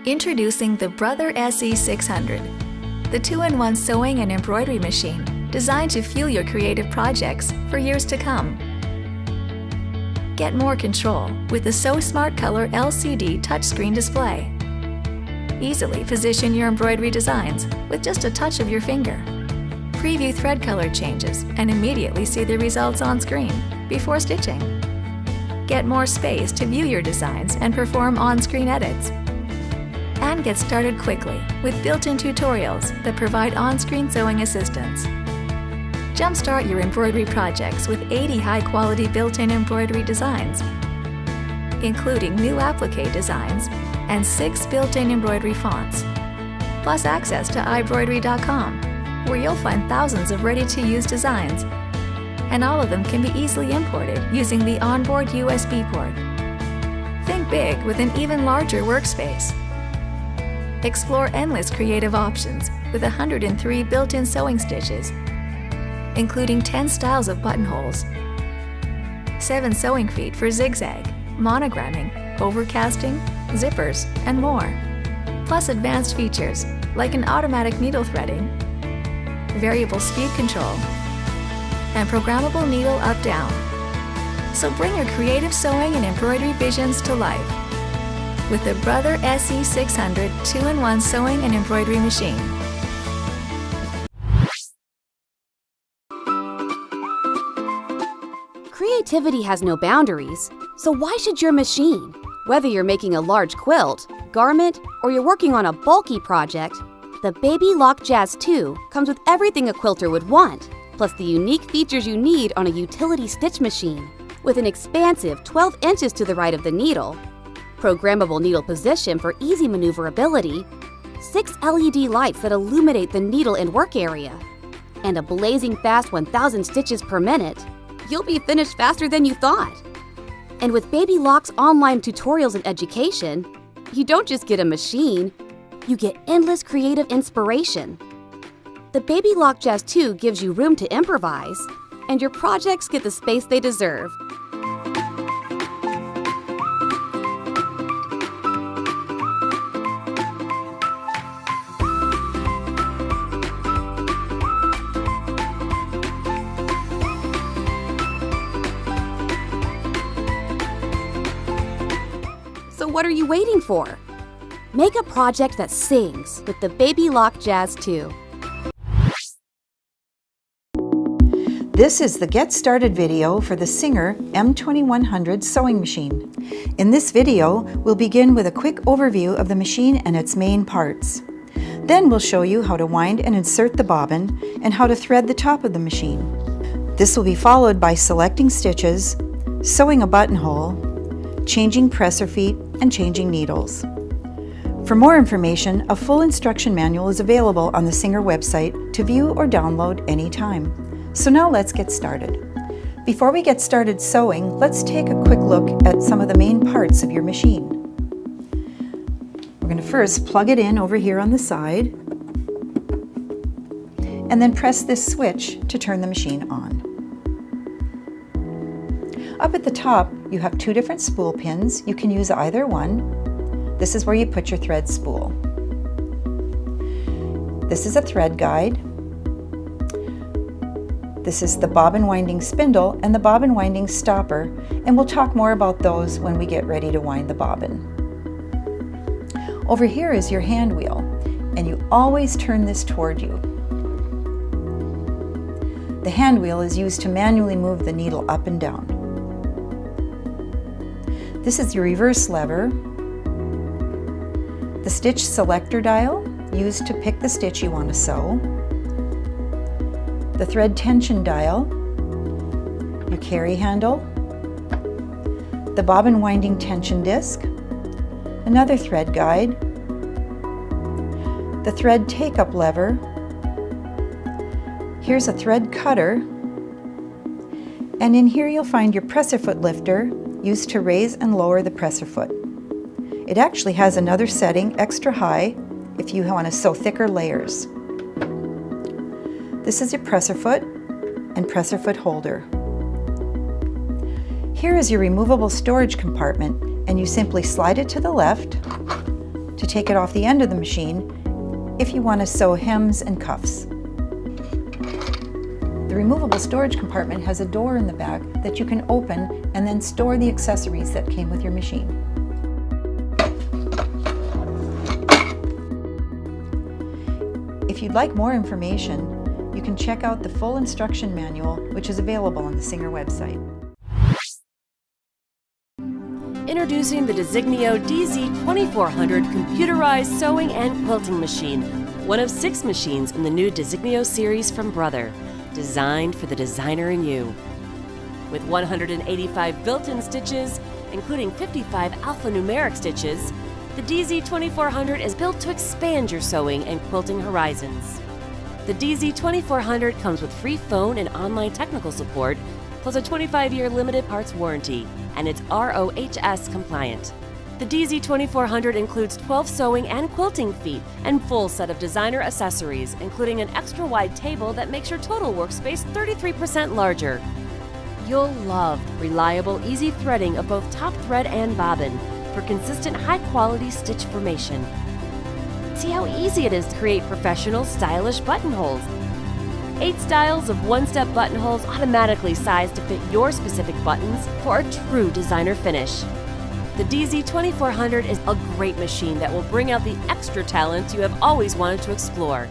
Introducing the Brother SE600, the two-in-one sewing and embroidery machine designed to fuel your creative projects for years to come. Get more control with the So Smart Color LCD touchscreen display. Easily position your embroidery designs with just a touch of your finger. Preview thread color changes and immediately see the results on screen before stitching. Get more space to view your designs and perform on-screen edits. And get started quickly with built-in tutorials that provide on-screen sewing assistance. Jumpstart your embroidery projects with 80 high-quality built-in embroidery designs, including new applique designs and 6 built-in embroidery fonts, plus access to iBroidery.com, where you'll find thousands of ready-to-use designs, and all of them can be easily imported using the onboard USB port. Think big with an even larger workspace. Explore endless creative options with 103 built-in sewing stitches, including 10 styles of buttonholes, 7 sewing feet for zigzag, monogramming, overcasting, zippers, and more. Plus advanced features like an automatic needle threading, variable speed control, and programmable needle up-down. So bring your creative sewing and embroidery visions to life with the Brother SE600 two-in-one sewing and embroidery machine. Creativity has no boundaries, so why should your machine? Whether you're making a large quilt, garment, or you're working on a bulky project, the Baby Lock Jazz 2 comes with everything a quilter would want, plus the unique features you need on a utility stitch machine. With an expansive 12 inches to the right of the needle, programmable needle position for easy maneuverability, 6 LED lights that illuminate the needle and work area, and a blazing fast 1,000 stitches per minute, you'll be finished faster than you thought. And with Baby Lock's online tutorials and education, you don't just get a machine, you get endless creative inspiration. The Baby Lock Jazz 2 gives you room to improvise, and your projects get the space they deserve. So what are you waiting for? Make a project that sings with the Baby Lock Jazz 2. This is the Get Started video for the Singer M2100 sewing machine. In this video, we'll begin with a quick overview of the machine and its main parts. Then we'll show you how to wind and insert the bobbin and how to thread the top of the machine. This will be followed by selecting stitches, sewing a buttonhole, changing presser feet, and changing needles. For more information, a full instruction manual is available on the Singer website to view or download anytime. So now let's get started. Before we get started sewing, let's take a quick look at some of the main parts of your machine. We're going to first plug it in over here on the side, and then press this switch to turn the machine on. Up at the top, you have 2 different spool pins. You can use either one. This is where you put your thread spool. This is a thread guide. This is the bobbin winding spindle and the bobbin winding stopper, and we'll talk more about those when we get ready to wind the bobbin. Over here is your hand wheel, and you always turn this toward you. The hand wheel is used to manually move the needle up and down. This is your reverse lever, the stitch selector dial, used to pick the stitch you want to sew, the thread tension dial, your carry handle, the bobbin winding tension disc, another thread guide, the thread take-up lever, here's a thread cutter, and in here you'll find your presser foot lifter, used to raise and lower the presser foot. It actually has another setting, extra high, if you want to sew thicker layers. This is your presser foot and presser foot holder. Here is your removable storage compartment, and you simply slide it to the left to take it off the end of the machine if you want to sew hems and cuffs. The removable storage compartment has a door in the back that you can open and then store the accessories that came with your machine. If you'd like more information, you can check out the full instruction manual, which is available on the Singer website. Introducing the Designio DZ2400 computerized sewing and quilting machine, one of 6 machines in the new Designio series from Brother, designed for the designer in you. With 185 built-in stitches, including 55 alphanumeric stitches, the DZ2400 is built to expand your sewing and quilting horizons. The DZ2400 comes with free phone and online technical support, plus a 25-year limited parts warranty, and it's ROHS compliant. The DZ2400 includes 12 sewing and quilting feet and full set of designer accessories, including an extra wide table that makes your total workspace 33% larger. You'll love reliable, easy threading of both top thread and bobbin for consistent, high-quality stitch formation. See how easy it is to create professional, stylish buttonholes. 8 styles of one-step buttonholes automatically sized to fit your specific buttons for a true designer finish. The DZ2400 is a great machine that will bring out the extra talents you have always wanted to explore.